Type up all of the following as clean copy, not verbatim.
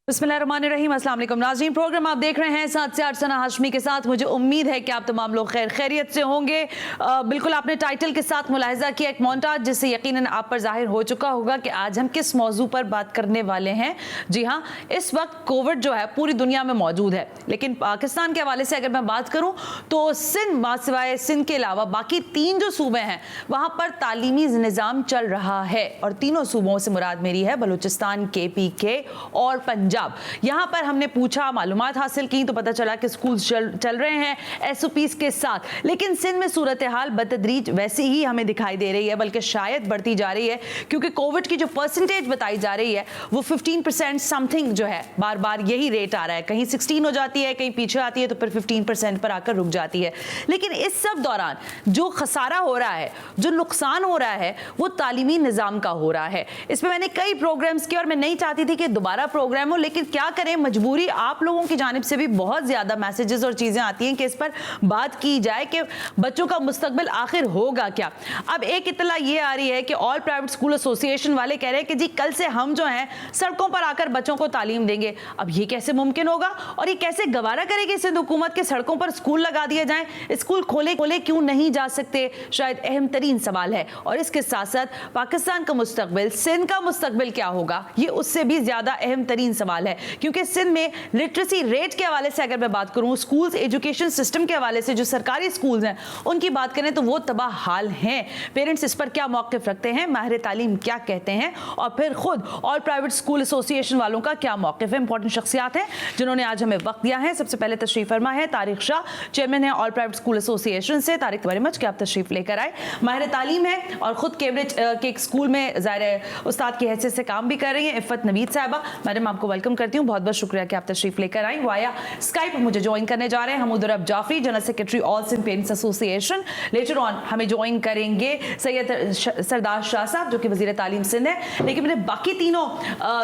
बिस्मिल्लाहिर्रहमानिर्रहीम, अस्सलाम वालेकुम नाज़रीन। प्रोग्राम आप देख रहे हैं साथ से अर्चना हाशमी के साथ। मुझे उम्मीद है कि आप तमाम लोग खैर खैरियत से होंगे। बिल्कुल आपने टाइटल के साथ मुलाहिजा किया एक मोन्टाज, जिससे यकीनन आप पर जाहिर हो चुका होगा कि आज हम किस मौजू पर बात करने वाले हैं। जी हाँ, इस वक्त कोविड जो है पूरी दुनिया में मौजूद है, लेकिन पाकिस्तान के हवाले से अगर मैं बात करूँ तो सिंध सिवाय सिंध के अलावा बाकी 3 जो सूबे हैं वहाँ पर तालीमी निज़ाम चल रहा है, और तीनों सूबों से मुराद मेरी है बलूचिस्तान, KPK और पंजाब। यहाँ पर हमने पूछा, मालूमात हासिल की तो पता चला कि स्कूल चल रहे हैं SOPs के साथ, लेकिन सिंध में सूरत हाल बतदरीज वैसे ही हमें दिखाई दे रही है, बल्कि शायद बढ़ती जा रही है, क्योंकि कोविड की जो परसेंटेज बताई जा रही है वो 15% समथिंग जो है, बार बार यही रेट आ रहा है। कहीं 16 हो जाती है, कहीं पीछे आती है तो फिर 15% पर आकर रुक जाती है। लेकिन इस सब दौरान जो खसारा हो रहा है, जो नुकसान हो रहा है, वो तालीमी निज़ाम का हो रहा है। इस पर मैंने कई प्रोग्राम्स किए और मैं नहीं चाहती थी कि दोबारा प्रोग्राम हो, लेकिन क्या करें, मजबूरी। आप लोगों की जानिब से भी बहुत ज्यादा मैसेजेस और चीजें आती हैं कि इस पर बात की जाए कि बच्चों का मुस्तकबिल आखिर होगा क्या। अब एक इत्तला ये आ रही है कि ऑल प्राइवेट स्कूल एसोसिएशन वाले कह रहे हैं कि जी कल से हम जो हैं सड़कों पर आकर बच्चों को तालीम देंगे। अब ये कैसे मुमकिन होगा और ये कैसे गवारा करेगी सिंध हुकूमत के सड़कों पर स्कूल लगा दिए जाएं, स्कूल खोले क्यों नहीं जा सकते, शायद अहम तरीन सवाल है। और इसके साथ साथ पाकिस्तान का मुस्तकबिल, सिंध का मुस्तकबिल क्या होगा, ये उससे भी ज्यादा अहम तरीन सवाल है, क्योंकि सिंध में लिटरेसी रेट के हवाले से अगर मैं बात करूं, स्कूल्स एजुकेशन सिस्टम के हवाले से जो सरकारी स्कूल्स हैं उनकी बात करें तो वो तबाह हाल हैं। पेरेंट्स इस पर क्या मौक़िफ़ रखते हैं, माहिर तालीम क्या कहते हैं, और फिर खुद ऑल प्राइवेट स्कूल एसोसिएशन वालों का क्या मौक़िफ़ है। इंपॉर्टेंट शख्सियात हैं जिन्होंने आज हमें वक्त दिया है। सबसे पहले तशरीफ फरमा है तारिक शाह, चेयरमैन है ऑल प्राइवेट स्कूल एसोसिएशन से। तारिक, वेरी मच कि आप तशरीफ लेकर आए। माहिर तालीम है और खुद कैम्ब्रिज के एक स्कूल में ज़ाहिर उस्ताद की हैसियत से काम भी कर रही हैं, इफ़त नवीद साहिबा। मैडम, आपको वेलकम करती हूँ, बहुत बहुत शुक्रिया कि आप तशरीफ लेकर आई। वाया स्काइप मुझे ज्वाइन करने जा रहे हैं Hamood Rab Jafri, general secretary all Sindh parents association. Later on हमें ज्वाइन करेंगे सैयद सरदार शाह साहब जो कि वजीर तालीम सिंध है। लेकिन मैंने बाकी तीनों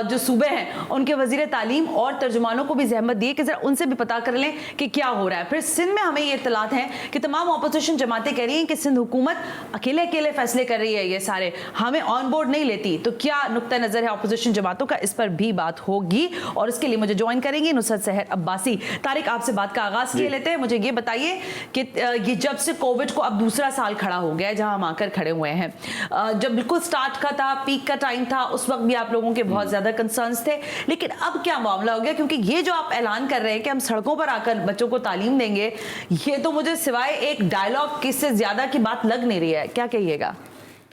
जो सूबे हैं उनके वजीर तालीम और तर्जुमानों को भी जहमत दी कि जरा उनसे भी पता कर लें कि क्या हो रहा है। फिर सिंध में हमें ये इत्तलात हैं कि तमाम अपोजिशन जमातें कह रही हैं कि सिंध हुकूमत अकेले अकेले फैसले कर रही है, ये सारे हमें ऑन बोर्ड नहीं लेती। तो क्या नुक्ता नजर है अपोजिशन जमातों का, इस पर भी बात होगी और इसके लिए मुझे ज्वाइन करेंगे नुसरत सहर अब्बासी। तारिक, आपसे बात का आगाज किए लेते हैं। मुझे ये बताइए कि ये जब से कोविड को अब दूसरा साल खड़ा हो गया है जहां हम आकर खड़े हुए हैं, जब बिल्कुल स्टार्ट का था, पीक का टाइम था, उस वक्त भी आप लोगों के बहुत ज्यादा कंसर्न्स थे, लेकिन अब क्या मामला हो गया? क्योंकि ये जो आप ऐलान कर रहे हैं कि हम सड़कों पर आकर बच्चों को तालीम देंगे, ये तो मुझे सिवाय एक डायलॉग किससे ज्यादा की बात लग नहीं रही है। क्या कहिएगा?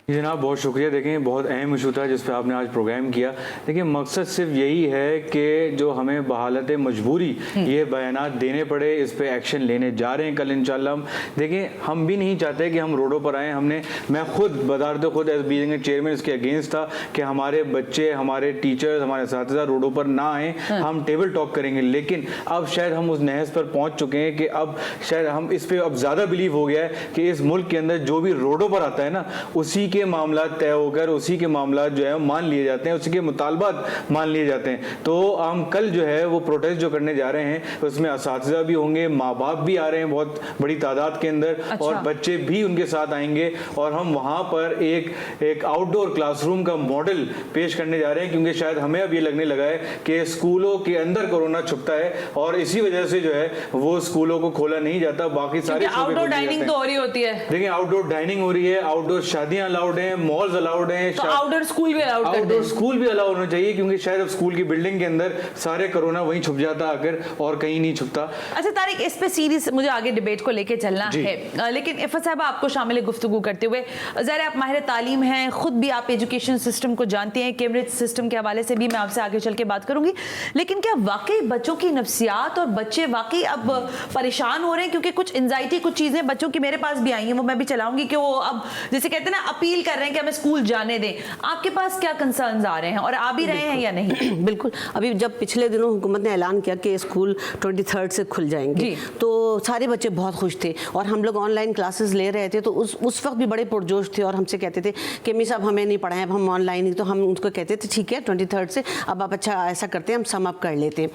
जनाब, बहुत शुक्रिया। देखें, बहुत अहम इशू था जिस पे आपने आज प्रोग्राम किया। देखिए, मकसद सिर्फ यही है कि जो हमें बहालत मजबूरी ये बयानात देने पड़े, इस पे एक्शन लेने जा रहे हैं कल इंशाल्लाह हम। देखें, हम भी नहीं चाहते कि हम रोडों पर आएँ। मैं खुद बदारत खुद एज बीइंग चेयरमैन इसके अगेंस्ट था कि हमारे बच्चे, हमारे टीचर्स, हमारे असातिज़ा रोडों पर ना आएँ। हम टेबल टॉक करेंगे, लेकिन अब शायद हम उस नहज पर पहुँच चुके हैं कि अब शायद हम इस पर अब ज़्यादा बिलीव हो गया है कि इस मुल्क के अंदर जो भी रोडों पर आता है ना, उसी के मामला तय होकर उसी के मामला जो है मान लिए जाते हैं, उसी के मुतालबात मान लिए जाते हैं। तो हम कल जो है वो प्रोटेस्ट जो करने जा रहे हैं उसमें असातिज़ा भी होंगे, माँ बाप भी आ रहे हैं बहुत बड़ी तादाद के अंदर। अच्छा। और बच्चे भी उनके साथ आएंगे और हम वहाँ पर एक आउटडोर क्लासरूम का मॉडल पेश करने जा रहे हैं, क्योंकि शायद हमें अब ये लगने लगा है कि स्कूलों के अंदर कोरोना छुपता है और इसी वजह से जो है वो स्कूलों को खोला नहीं जाता। बाकी सारे आउटडोर डाइनिंग तो हो रही होती है। देखिए, आउटडोर डाइनिंग हो रही है, आउटडोर शादियां अलाउड हैं, मॉल्स अलाउड हैं, तो आउटडोर स्कूल भी अलाउड आउटडोर स्कूल भी अलाउड होना चाहिए, क्योंकि शायद अब स्कूल की बिल्डिंग के अंदर सारे कोरोना वहीं छुप जाता आकर और कहीं नहीं छुपता। अच्छा तारिक, इस पे सीरीज मुझे आगे डिबेट को लेके चलना है, लेकिन इफ़त साहब आपको शामिल गुफ्तगू करते हुए, ज़रा आप माहिर तालीम हैं, खुद भी आप एजुकेशन सिस्टम को जानते हैं, कैम्ब्रिज सिस्टम के हवाले से भी मैं आपसे आगे चल के बात करूंगी, लेकिन क्या वाकई बच्चों की नफ्सियात और बच्चे वाकई अब परेशान हो रहे हैं? क्योंकि कुछ एंजाइटी, कुछ चीज़ें बच्चों की मेरे पास भी आई हैं, वो मैं भी चलाऊंगी कि वो अब जैसे कहते हैं ना अपील कर रहे हैं कि हमें स्कूल जाने दें। आपके पास क्या कंसर्न्स आ रहे हैं और आ भी रहे हैं या नहीं? बिल्कुल, अभी जब पिछले दिनों हुकूमत ने ऐलान किया कि स्कूल 23 से खुल जाएंगे तो सारे बच्चे बहुत खुश थे और हम लोग ऑनलाइन क्लासेस ले रहे थे, तो उस वक्त भी बड़े पुरजोश थे और हमसे कहते थे कि मिस अब हमें नहीं पढ़ाएं, अब हम ऑनलाइन ही। तो हम उनको कहते थे ठीक है 23 से, अब आप अच्छा ऐसा करते हैं हम सम अप कर लेते हैं।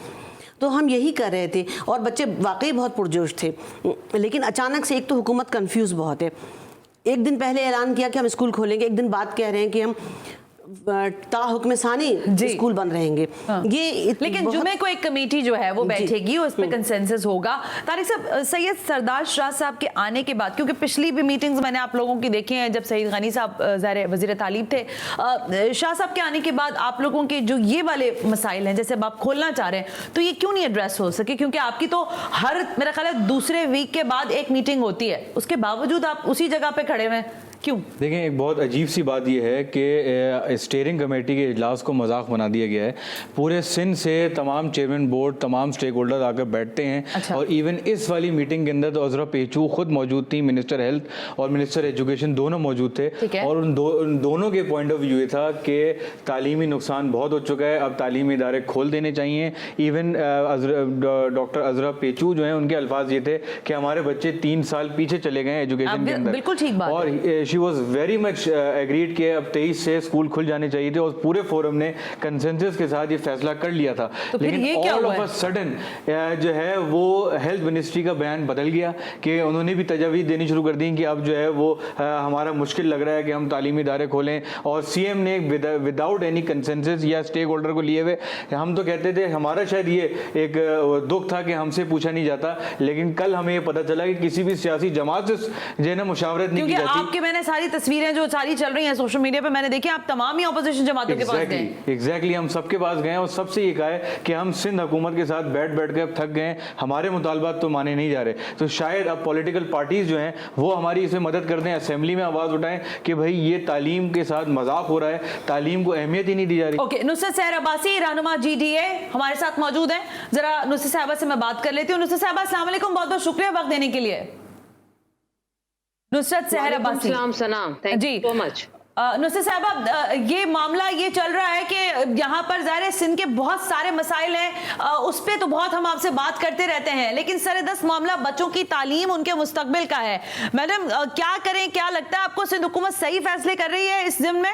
तो हम यही कर रहे थे और बच्चे वाकई बहुत पुरजोश थे। लेकिन अचानक से एक तो हुकूमत कन्फ्यूज़ बहुत है। एक दिन पहले ऐलान किया कि हम स्कूल खोलेंगे, एक दिन बाद कह रहे हैं कि हम ताहुक्म सानी जी। स्कूल बंद रहेंगे। ये लेकिन जुमे को एक कमेटी जो है वो बैठेगी, उस पर कंसेंसस होगा। तारिक साहब, सैयद सरदार शाह साहब के आने के बाद, क्योंकि पिछली भी मीटिंग्स मैंने आप लोगों की देखी हैं, जब सईद गनी साहब ज़ाहिर वज़ीर तालीम थे, शाह साहब के आने के बाद आप लोगों के जो ये वाले मसाइल हैं, जैसे अब आप खोलना चाह रहे हैं, तो ये क्यों नहीं एड्रेस हो सके? क्योंकि आपकी तो हर मेरा ख्याल है दूसरे वीक के बाद एक मीटिंग होती है, उसके बावजूद आप उसी जगह पे खड़े हुए हैं, क्यों? देखें, एक बहुत अजीब सी बात यह है कि स्टीयरिंग कमेटी के इजलास को मजाक बना दिया गया है। पूरे सिंध से तमाम चेयरमैन बोर्ड, तमाम स्टेक होल्डर्स आकर बैठते हैं। अच्छा। और इवन इस वाली मीटिंग के अंदर तो अजरा पेचू खुद मौजूद थी, मिनिस्टर हेल्थ और मिनिस्टर एजुकेशन दोनों मौजूद थे। और उन दोनों के पॉइंट ऑफ व्यू ये था कि तालीमी नुकसान बहुत हो चुका है, अब तालीमी इदारे खोल देने चाहिए। इवन डॉक्टर अजरा पेचू जो हैं, उनके अल्फाज ये थे कि हमारे बच्चे 3 साल पीछे चले गए एजुकेशन के अंदर। बिल्कुल ठीक बात। और she was very much agreed कि अब 23 से स्कूल खुल जाने चाहिए थे, और पूरे फोरम ने कंसेंसस के साथ ये फैसला कर लिया था। तो लेकिन ऑल ऑफ अ सडन जो है वो हेल्थ मिनिस्ट्री का बयान बदल गया कि उन्होंने भी तजावीज़ देनी शुरू कर दी कि अब जो है वो हमारा मुश्किल लग रहा है कि हम तालीमी इदारे खोलें। और सीएम ने विदाउट एनी कंसेंसस या स्टेक होल्डर को लिए हुए, हम तो कहते थे, हमारा शायद ये एक दुख था कि हमसे पूछा नहीं जाता, लेकिन कल हमें ये पता चला कि किसी भी सियासी जमात से जो है ना मुशावरत नहीं की जाती। आपके मैंने सारी तस्वीरें जो सारी चल रही हैं सोशल मीडिया पे मैंने देखी, आप तमाम ही ऑपोजिशन जमातों के पास गए। एग्जैक्टली, हम सबके पास गए और सबसे ये कहा है कि हम सिंध हुकूमत के साथ बैठ के अब थक गए, हमारे मुतालबात तो माने नहीं जा रहे। तो शायद अब पॉलिटिकल पार्टीज जो हैं वो हमारी इसमें मदद कर दें, असेंबली में आवाज उठाएं कि भाई ये तालीम के साथ मजाक हो रहा है, तालीम को अहमियत ही नहीं दी जा रही। ओके, नुसरत सहर अब्बासी, रहनुमा GDA हमारे साथ मौजूद हैं। जरा नुसरत साहबा से मैं बात कर लेती हूँ। नुसरत साहबा, अस्सलाम वालेकुम, बहुत बहुत शुक्रिया वक्त देने के लिए। नुसरत सहर Abbasi, thank you so much. Nusrat साहबा, ये मामला ये चल रहा है कि यहाँ पर ज़ाहिर सिंध के बहुत सारे मसाइल हैं, उस पर तो बहुत हम आपसे बात करते रहते हैं, लेकिन सरदस्त मामला बच्चों की तालीम, उनके मुस्तकबिल का है। मैडम, क्या करें? क्या लगता है आपको, सिंध हुकूमत सही फैसले कर रही है इस ज़िम्न में?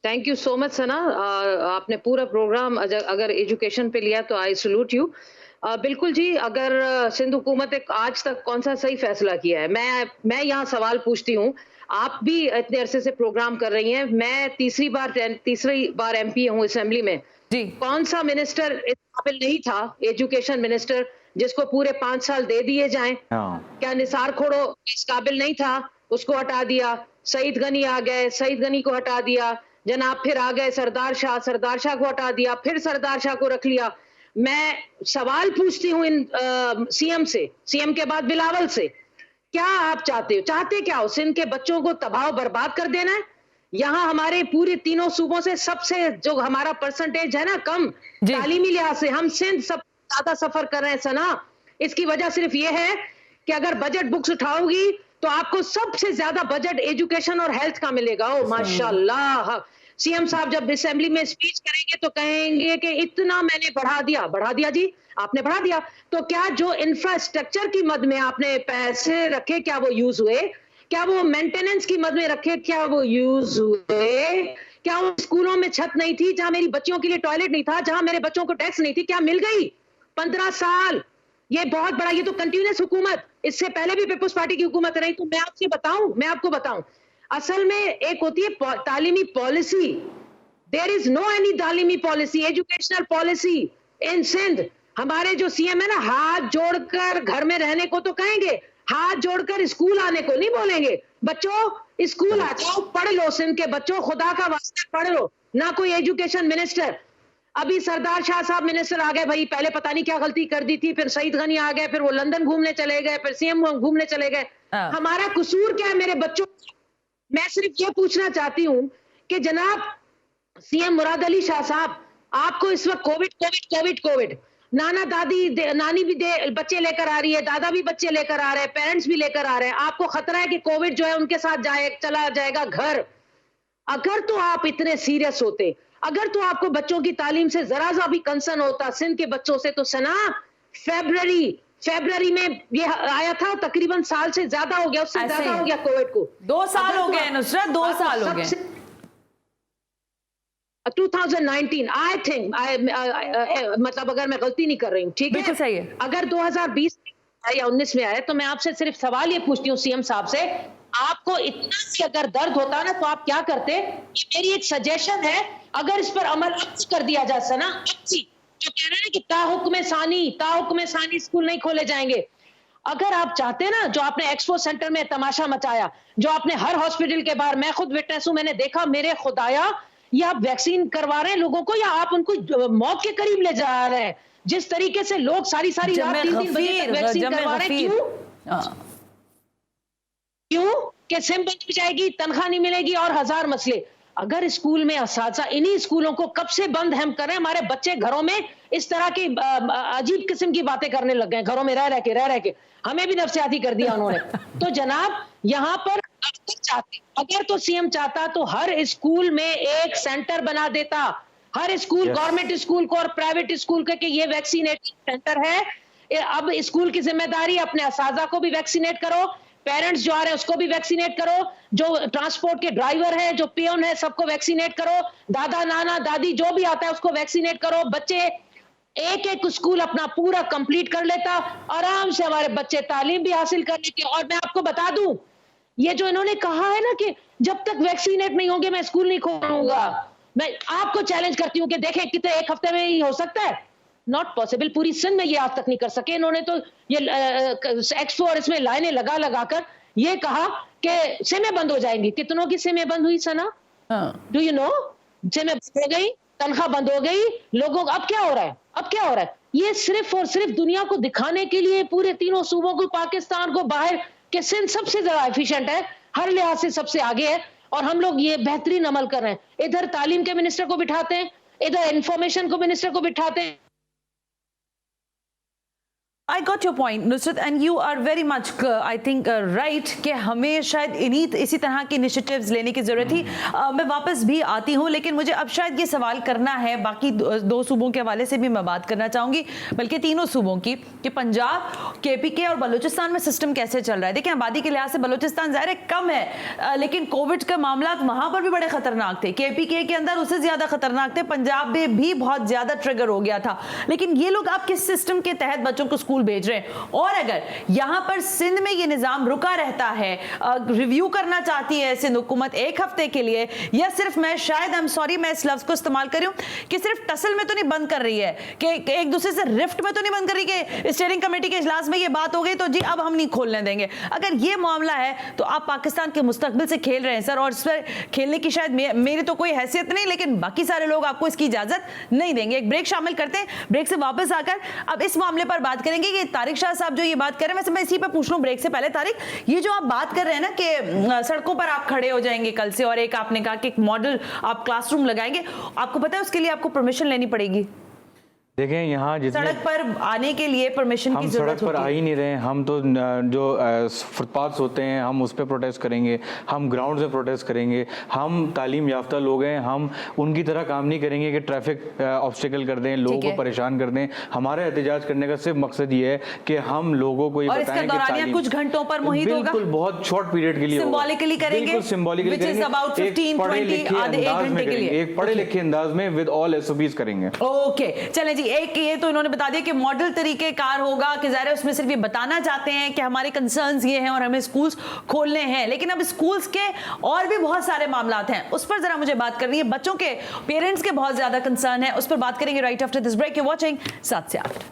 थैंक यू सो मच सना, आपने पूरा प्रोग्राम अगर एजुकेशन पे लिया तो आई सल्यूट यू। बिल्कुल जी, अगर सिंध हुकूमत ने आज तक कौन सा सही फैसला किया है, मैं यहाँ सवाल पूछती हूँ। आप भी इतने अरसे से प्रोग्राम कर रही हैं, मैं तीसरी बार MP हूँ असेंबली में जी। कौन सा मिनिस्टर इस काबिल नहीं था, एजुकेशन मिनिस्टर, जिसको पूरे 5 साल दे दिए जाएं? क्या निसार खोड़ो इस काबिल नहीं था, उसको हटा दिया। सईद गनी आ गए, सईद गनी को हटा दिया। जनाब फिर आ गए सरदार शाह को हटा दिया, फिर सरदार शाह को रख लिया। मैं सवाल पूछती हूँ इन सीएम से, सीएम के बाद बिलावल से, क्या आप चाहते क्या हो? सिंध के बच्चों को तबाह बर्बाद कर देना है? यहाँ हमारे पूरे तीनों सूबों से सबसे जो हमारा परसेंटेज है ना कम तालीमी लिहाज से, हम सिंध सब ज्यादा सफर कर रहे हैं सना। इसकी वजह सिर्फ ये है कि अगर बजट बुक्स उठाओगी तो आपको सबसे ज्यादा बजट एजुकेशन और हेल्थ का मिलेगा। ओ माशाल्लाह, सीएम साहब जब असेंबली में स्पीच करेंगे तो कहेंगे कि इतना मैंने बढ़ा दिया जी, आपने बढ़ा दिया। तो क्या जो इंफ्रास्ट्रक्चर की मद में आपने पैसे रखे, क्या वो यूज हुए? क्या वो मेंटेनेंस की मद में रखे, क्या वो यूज हुए? क्या उन स्कूलों में छत नहीं थी, जहां मेरी बच्चियों के लिए टॉयलेट नहीं था, जहां मेरे बच्चों को डेस्क नहीं थी, क्या मिल गई? 15 साल, ये बहुत बड़ा, ये तो कंटिन्यूअस हुकूमत, इससे पहले भी पीपुल्स पार्टी की हुकूमत रही। तो मैं आपको बताऊं, असल में एक होती है तालीमी policy, there is no any तालीमी policy, educational policy in Sindh. हमारे जो सीएम है ना, हाथ जोड़कर घर में रहने को तो कहेंगे, हाथ जोड़कर स्कूल आने को नहीं बोलेंगे। बच्चों स्कूल आ जाओ, पढ़ लो, सिंध के बच्चों खुदा का वास्ता पढ़ लो। ना कोई एजुकेशन मिनिस्टर। अभी सरदार शाह साहब मिनिस्टर आ गए, भाई पहले पता नहीं क्या गलती कर दी थी, फिर सईद गनी आ गए, फिर वो लंदन घूमने चले गए, फिर सीएम घूमने चले गए। हमारा कसूर क्या है मेरे बच्चों? मैं सिर्फ ये पूछना चाहती हूँ कि जनाब सीएम मुराद अली शाह साहब, आपको इस वक्त कोविड, नाना दादी नानी भी बच्चे लेकर आ रही है, दादा भी बच्चे लेकर आ रहे हैं, पेरेंट्स भी लेकर आ रहे हैं। आपको खतरा है कि कोविड जो है उनके साथ चला जाएगा घर। अगर तो आप इतने सीरियस होते, अगर तो आपको बच्चों की तालीम से जरा सा भी कंसर्न होता सिंध के बच्चों से, तो सना फरवरी में ये आया था, तकरीबन साल से ज्यादा हो गया, उससे ज्यादा हो गया कोविड को। 2 साल हो गए नुसरत, 2 साल हो गए। 2019 आई थिंक, मतलब अगर मैं गलती नहीं कर रही हूँ, ठीक है, सही है। अगर 2020 या 19 में आए तो मैं आपसे सिर्फ सवाल ये पूछती हूँ सीएम साहब से आपको इतना भी अगर दर्द होता ना तो आप क्या करते, ये मेरी एक सजेशन है, अगर इस पर अमल अब कर दिया जा सना, जो कह रहे हैं कि ताहुक्म सानी स्कूल नहीं खोले जाएंगे। अगर आप चाहते ना, जो आपने एक्सपो सेंटर में तमाशा मचाया, जो आपने हर हॉस्पिटल के बाहर, मैं खुद विटनेस हूं, मैंने देखा, मेरे खुदाया, ये आप वैक्सीन करवा रहे हैं लोगों को या आप उनको मौत के करीब ले जा रहे हैं? जिस तरीके से लोग सारी रात 3-3 बजे तक वैक्सीन करवा रहे हैं, क्यों? कि सिम बंद हो जाएगी, तनख्वाह नहीं मिलेगी और हजार मसले। अगर स्कूल में असातिज़ा, इन्हीं स्कूलों को कब से बंद हम कर रहे हैं, हमारे बच्चे घरों में इस तरह की अजीब किस्म की बातें करने लग गए, घरों में रह रह के हमें भी नफसियाती कर दिया उन्होंने। तो जनाब यहाँ पर अगर तो सीएम चाहता तो हर स्कूल में एक सेंटर बना देता, हर स्कूल, गवर्नमेंट स्कूल को और प्राइवेट स्कूल के, कि ये वैक्सीनेशन सेंटर है। अब स्कूल की जिम्मेदारी, अपने असातिज़ा को भी वैक्सीनेट करो, पेरेंट्स जो आ रहे हैं उसको भी वैक्सीनेट करो, जो ट्रांसपोर्ट के ड्राइवर है, जो पियोन है, सबको वैक्सीनेट करो, दादा नाना दादी जो भी आता है उसको वैक्सीनेट करो। बच्चे एक एक स्कूल अपना पूरा कंप्लीट कर लेता, आराम से हमारे बच्चे तालीम भी हासिल कर लेते। और मैं आपको बता दूं, ये जो इन्होंने कहा है ना कि जब तक वैक्सीनेट नहीं होंगे मैं स्कूल नहीं खोलूंगा, मैं आपको चैलेंज करती हूँ कि देखें कितने एक हफ्ते में ही हो सकता है। Not possible. पूरी सिंध में ये आज तक नहीं कर सके। इन्होंने तो ये एक्सपो और इसमें लाइनें लगा लगा कर ये कहा कि सिमें बंद हो जाएंगी। कितनों की सिमें बंद हुई सना? Do you know? सिमें बंद हो गई, तनख्वाह बंद हो गई, लोगों अब क्या हो रहा है? अब क्या हो रहा है? ये सिर्फ और सिर्फ दुनिया को दिखाने के लिए, पूरे तीनों सूबों को, पाकिस्तान को बाहर, कि सिंध सबसे ज्यादा एफिशिएंट है, हर लिहाज से सबसे आगे है और हम लोग ये बेहतरीन अमल कर रहे हैं। इधर तालीम के मिनिस्टर को बिठाते हैं, इधर इंफॉर्मेशन को मिनिस्टर को बिठाते हैं। I got your point, Nusrat, and you are very much, I think, right कि हमें शायद इसी तरह की इनिशिएटिव्स लेने की ज़रूरत थी। मैं वापस भी आती हूँ, लेकिन मुझे अब शायद ये सवाल करना है, बाकी दो सूबों के हवाले से भी मैं बात करना चाहूँगी, बल्कि तीनों सूबों की, कि पंजाब, KPK और बलूचिस्तान में सिस्टम कैसे चल रहा है। देखिए, आबादी के लिहाज से बलूचिस्तान ज़ाहिर कम है, लेकिन कोविड के मामला वहाँ पर भी बड़े ख़तरनाक थे। KPK के अंदर उससे ज़्यादा ख़तरनाक थे, पंजाब में भी बहुत ज़्यादा ट्रिगर हो गया था। लेकिन ये लोग आप किस सिस्टम के तहत बच्चों को स्कूल भेज रहे हैं? और अगर यहां पर सिंध में ये निजाम रुका रहता है, रिव्यू करना चाहती है सिंध हुकूमत एक हफ्ते के लिए, या सिर्फ मैं इस लफ्ज को इस्तेमाल कर रही हूं कि सिर्फ टसल में तो नहीं बंद कर रही है, कि एक दूसरे से रिफ्ट में तो नहीं बंद कर रही कि स्टीयरिंग कमेटी के इजलास में ये बात हो गई तो जी अब हम नहीं खोलने देंगे। अगर ये मामला है तो आप पाकिस्तान के मुस्तकबिल से खेल रहे हैं सर, और इस पर खेलने की शायद मेरी तो कोई हैसियत नहीं, लेकिन बाकी सारे लोग आपको इसकी इजाजत नहीं देंगे। एक ब्रेक शामिल करते हैं, ब्रेक से वापस आकर अब इस मामले पर बात करेंगे कि तारिक शाह साहब जो ये बात कर रहे हैं, वैसे मैं इसी पे पूछ लूं ब्रेक से पहले, तारिक, ये जो आप बात कर रहे हैं ना कि सड़कों पर आप खड़े हो जाएंगे कल से, और एक आपने कहा कि एक मॉडल आप क्लासरूम लगाएंगे, आपको पता है उसके लिए आपको परमिशन लेनी पड़ेगी? देखें, यहाँ सड़क पर आने के लिए परमिशन की जरूरत होती है। हम सड़क पर आ ही नहीं रहे हैं, हम तो जो फुटपाथ्स होते हैं हम उस पर प्रोटेस्ट करेंगे, हम ग्राउंड से प्रोटेस्ट करेंगे। हम तालीम याफ्ता लोग हैं, हम उनकी तरह काम नहीं करेंगे कि ट्रैफिक ऑब्स्टिकल कर दें, लोगों को परेशान कर दें। हमारा एहतजाज करने का सिर्फ मकसद ये है कि हम लोगों को ये बताएं कि तालीम कुछ घंटों पर मुहित होगा, बिल्कुल बहुत शॉर्ट पीरियड के लिए सिंबॉलिकली करेंगे, सिंबॉलिकली करेंगे, एक पढ़े लिखे अंदाज में विद ऑल SOPs करेंगे। ओके, चलें जी, एक ये तो इन्होंने बता दिया कि मॉडल तरीकेकार होगा, कि ज़ाहिर है उसमें सिर्फ ये बताना चाहते हैं कि हमारे कंसर्न्स ये हैं और हमें स्कूल्स खोलने हैं, लेकिन अब स्कूल्स के और भी बहुत सारे मामलात हैं, उस पर जरा मुझे बात करनी है। बच्चों के, पेरेंट्स के बहुत ज्यादा कंसर्न है, उस पर बात करेंगे right after this break. You watching 7 से 8।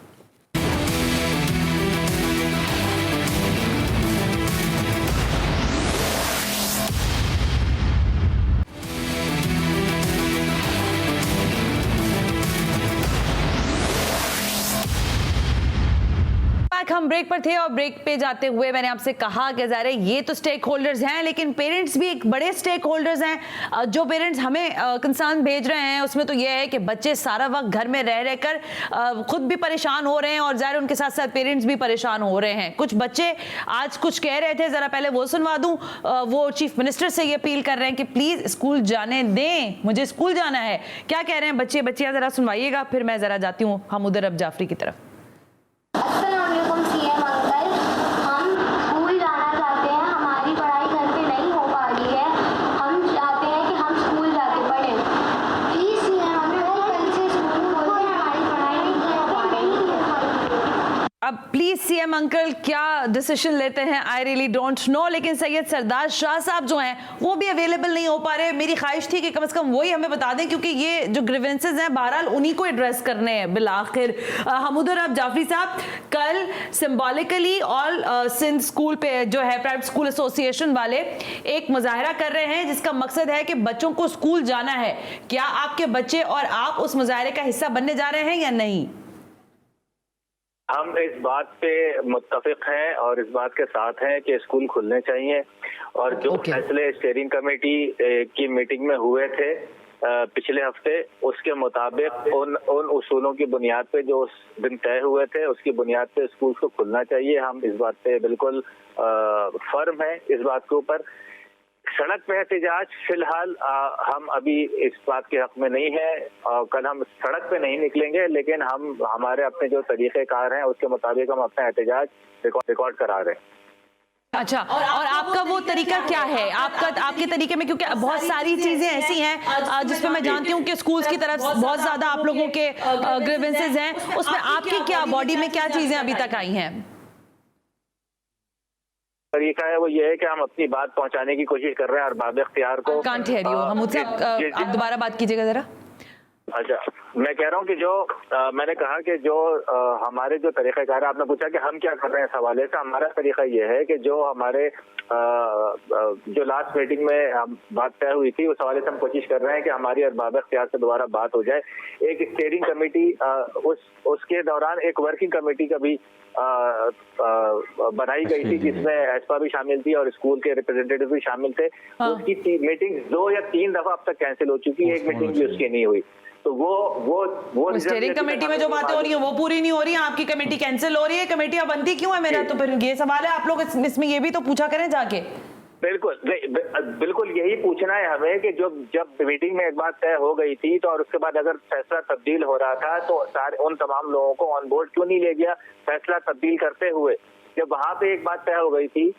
हम ब्रेक पर थे और ब्रेक पे जाते हुए मैंने आपसे कहा कि ज़ाहिर है ये तो स्टेक होल्डर्स हैं, लेकिन पेरेंट्स भी एक बड़े स्टेक होल्डर्स हैं। जो पेरेंट्स हमें कंसर्न भेज रहे हैं उसमें तो ये है कि बच्चे सारा वक्त घर में रह कर खुद भी परेशान हो रहे हैं और ज़ाहिर उनके साथ साथ पेरेंट्स भी परेशान हो रहे हैं। कुछ बच्चे आज कुछ कह रहे थे, ज़रा पहले वो सुनवा दूँ। वो चीफ मिनिस्टर से ये अपील कर रहे हैं कि प्लीज़ स्कूल जाने दें, मुझे स्कूल जाना है। क्या कह रहे हैं बच्चे, बच्चियाँ ज़रा सुनवाइएगा, फिर मैं ज़रा जाती हूँ हम उधर अब जाफरी की तरफ। अब प्लीज सीएम अंकल क्या डिसीजन लेते हैं आई रियली डोंट नो, लेकिन सैयद सरदार शाह साहब जो हैं वो भी अवेलेबल नहीं हो पा रहे। मेरी ख्वाहिश थी कि कम से कम वही हमें बता दें, क्योंकि ये जो ग्रीवेंसेज हैं बहरहाल उन्हीं को एड्रेस करने हैं बिल आखिर। हमूदुर अब जाफरी साहब, कल सिंबॉलिकली ऑल सिंध स्कूल पे जो है प्राइवेट स्कूल एसोसिएशन वाले एक मुजाहरा कर रहे हैं जिसका मकसद है कि बच्चों को स्कूल जाना है। क्या आपके बच्चे और आप उस मुजाहरे का हिस्सा बनने जा रहे हैं या नहीं? हम इस बात पे मुत्तफिक हैं और इस बात के साथ हैं कि स्कूल खुलने चाहिए, और जो फैसले स्टीयरिंग कमेटी की मीटिंग में हुए थे पिछले हफ्ते, उसके मुताबिक उन उसूलों की बुनियाद पे जो उस दिन तय हुए थे उसकी बुनियाद पे स्कूल को खुलना चाहिए। हम इस बात पे बिल्कुल फर्म है इस बात के ऊपर। सड़क पे एहतजाज फिलहाल हम अभी इस बात के हक में नहीं है, कल हम सड़क पे नहीं निकलेंगे, लेकिन हम हमारे अपने जो तरीक़ेकार हैं उसके मुताबिक हम अपना एहतजाज रिकॉर्ड करा रहे हैं। अच्छा, और आपका वो तरीका क्या है? आपके तरीके में, क्योंकि बहुत सारी चीजें ऐसी हैं जिसपे मैं जानती हूँ कि स्कूल्स की तरफ बहुत ज्यादा आप लोगों के ग्रीवेंसेज हैं, उसमें आपकी क्या बॉडी में क्या चीजें अभी तक आई हैं? तरीका है वो ये है कि हम अपनी बात पहुंचाने की कोशिश कर रहे हैं और बाब-ए-इख्तियार को कांट हियर यू। हम मुझसे आप दोबारा बात कीजिएगा जरा। अच्छा, मैं कह रहा हूँ कि जो मैंने कहा कि जो हमारे जो तरीक़ेकार, आपने पूछा कि हम क्या कर रहे हैं इस हवाले से। हमारा तरीका ये है कि जो हमारे जो लास्ट मीटिंग में हम बात तय हुई थी उस हवाले से हम कोशिश कर रहे हैं कि हमारी और बाब-ए-इख्तियार से दोबारा बात हो जाए। एक स्टीयरिंग कमेटी उसके दौरान एक वर्किंग कमेटी का भी बनाई गई थी जिसमें एस्पा भी शामिल थी और स्कूल के रिप्रेजेंटेटिव भी शामिल थे। उसकी मीटिंग 2 या 3 दफा अब तक कैंसिल हो चुकी है, एक मीटिंग भी उसकी नहीं हुई। तो वो स्टीयरिंग कमेटी में जो बातें हो रही हैं वो पूरी नहीं हो रही हैं, आपकी कमेटी कैंसिल हो रही है। कमेटियां बनती क्यों है? मेरा तो फिर ये सवाल है, आप लोग इसमें ये भी तो पूछा करें जाके। बिल्कुल यही पूछना है हमें कि जब मीटिंग में एक बात तय हो गई थी तो और उसके बाद अगर फैसला तब्दील हो रहा था तो सारे उन तमाम लोगों को ऑन बोर्ड क्यों नहीं ले गया फैसला तब्दील करते हुए? जब वहां पे एक बात तय हो गई थी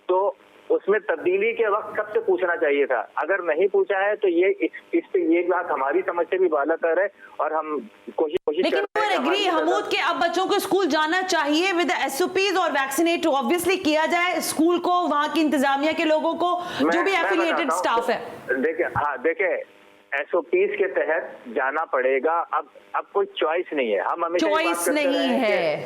तो उसमें तब्दीली के वक्त सबसे पूछना चाहिए था। अगर नहीं पूछा है तो ये इस पे ये बात हमारी समझ से भी बालातर है और हम कोशिश लेकिन एग्री हमूद के अब बच्चों को स्कूल जाना चाहिए विद एसओपीज और वैक्सीनेट ऑब्वियसली किया जाए स्कूल को, वहां की इंतजामिया के लोगों को, जो भी एफिलिएटेड स्टाफ है। देखिए एसओपीज के तहत जाना पड़ेगा। अब कोई चॉइस नहीं है। हम हमेशा चॉइस नहीं है।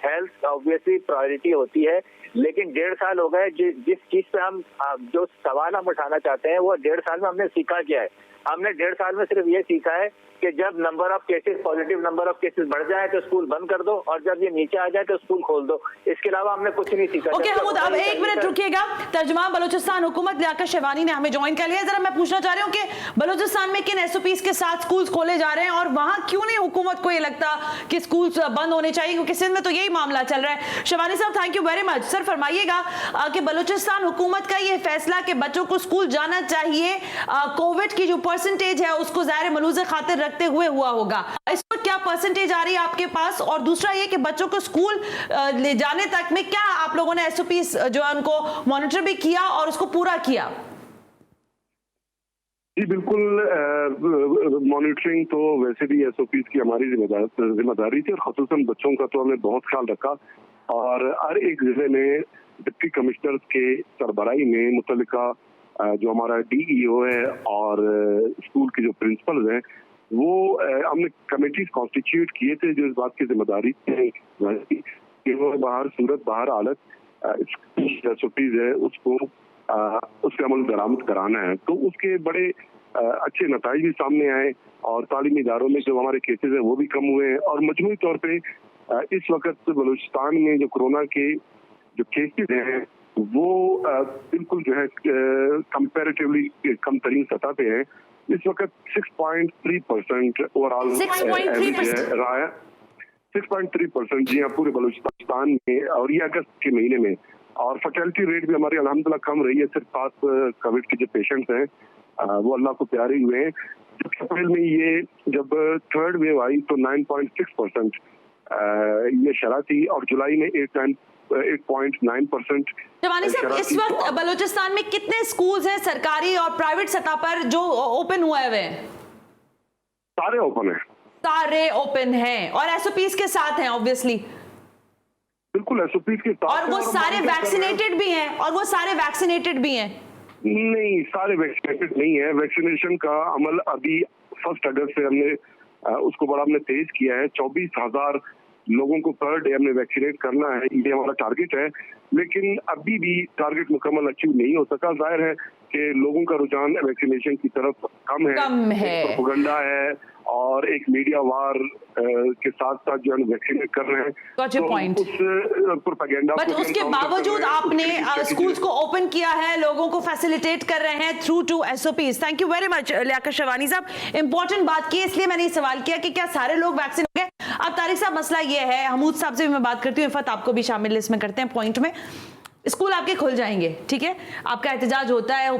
हेल्थ ऑब्वियसली प्रायोरिटी होती है, लेकिन 1.5 साल हो गए जिस चीज पे हम जो सवाल हम उठाना चाहते हैं वो 1.5 साल में हमने सीखा क्या है? हमने 1.5 साल में सिर्फ ये सीखा है कि जब number of cases, positive number of cases बढ़ जाए तो स्कूल बंद कर दो और जब ये नीचे आ जाए तो स्कूल खोल दो। इसके अलावा हमने कुछ नहीं सीखा। ओके हमूद, अब 1 मिनट रुकिएगा। तर्जुमान बलूचिस्तान हुकूमत लियाकत शेवानी ने हमें ज्वाइन कर लिया। जरा मैं पूछना चाह रही हूँ कि बलूचिस्तान में किन एसओपीज के साथ स्कूल खोले जा रहे हैं और वहां क्यों नहीं हुकूमत को ये लगता कि स्कूल बंद होने चाहिए, क्योंकि सिंध में तो यही मामला चल रहा है। शेवानी साहब thank you very much. Sir फरमाइएगा कि बलूचिस्तान हुकूमत का ये फैसला कि बच्चों को स्कूल जाना चाहिए, कोविड की जो परसेंटेज है उसको ज़ाहिर मलूज़े खातिर रखते हुए हुआ होगा, इस पर क्या परसेंटेज आ रही है आपके पास? और दूसरा ये कि बच्चों को स्कूल ले जाने तक में क्या आप लोगों ने एसओपीज जो है उनको मॉनिटर भी किया और उसको पूरा किया? जी बिल्कुल, मॉनिटरिंग तो वैसे भी एसओपीज की हमारी जिम्मेदारी थी और ख़ुसूसन बच्चों का तो हमने बहुत ख्याल रखा और हर एक जिले में डिप्टी कमिश्नर के सरबराही में मुतल्लिका जो हमारा डीईओ है और स्कूल के जो प्रिंसिपल हैं वो हमने कमेटीज कॉन्स्टिट्यूट किए थे जो इस बात की जिम्मेदारी कि वो बाहर सूरत बाहर हालत एसओपीज है उसको उसका अमल दरामद कराना है। तो उसके बड़े अच्छे नताइज भी सामने आए और तालीमी इदारों में जो हमारे केसेस हैं वो भी कम हुए हैं और मजमूई तौर पे इस वक्त बलूचिस्तान में जो कोरोना के जो केसेस हैं वो बिल्कुल जो है कंपैरेटिवली कम तरीन सतह पे है। इस वक्त 6.3% ओवरऑल 6.3% रहा है। 6.3% जी हाँ पूरे बलूचिस्तान में, और ये अगस्त के महीने में। और फर्टिलिटी रेट भी हमारी अल्हम्दुलिल्लाह कम रही है। सिर्फ 7 कोविड के जो पेशेंट्स हैं वो अल्लाह को प्यारे हुए हैं। अप्रैल में ये जब 3rd वेव आई तो 9.6% ये शरह थी और जुलाई में 8.9%। जवानी साहब इस वक्त बलूचिस्तान में कितने स्कूल्स हैं सरकारी और प्राइवेट सतह पर जो ओपन हुए हुए हैं? सारे ओपन हैं। सारे ओपन हैं और एसओपीज के साथ हैं ऑब्वियसली। बिल्कुल एसओपीज के साथ और वो सारे वैक्सीनेटेड भी हैं, और वो सारे वैक्सीनेटेड भी हैं। नहीं, सारे वैक्सीनेटेड नहीं है। वैक्सीनेशन का अमल अभी 1 अगस्त से हमने उसको बड़ा हमने तेज किया है। 24,000 लोगों को पर डे हमने वैक्सीनेट करना है, ये हमारा टारगेट है। लेकिन अभी भी टारगेट मुकम्मल अचीव नहीं हो सका। जाहिर है कि लोगों का रुझान वैक्सीनेशन की तरफ कम है। प्रोपेगेंडा है और एक मीडिया वार के साथ साथ जो हम वैक्सीनेट कर रहे हैं, तो उस प्रोपेगेंडा बट उसके बावजूद आपने स्कूल्स को ओपन किया है, लोगों को फैसिलिटेट कर रहे हैं through two SOPs. Thank you very much Liaquat Sherwani sahab, important बात की, इसलिए मैंने ये सवाल किया कि क्या सारे लोग वैक्सीन हो गए। अब तारिक साहब, मसला ये है, हमूद साहब से भी मैं बात करती हूँ, इफ़त आपको भी शामिल इसमें करते हैं पॉइंट में। स्कूल आपके खुल जाएंगे, ठीक है, आपका एहतजाज होता है,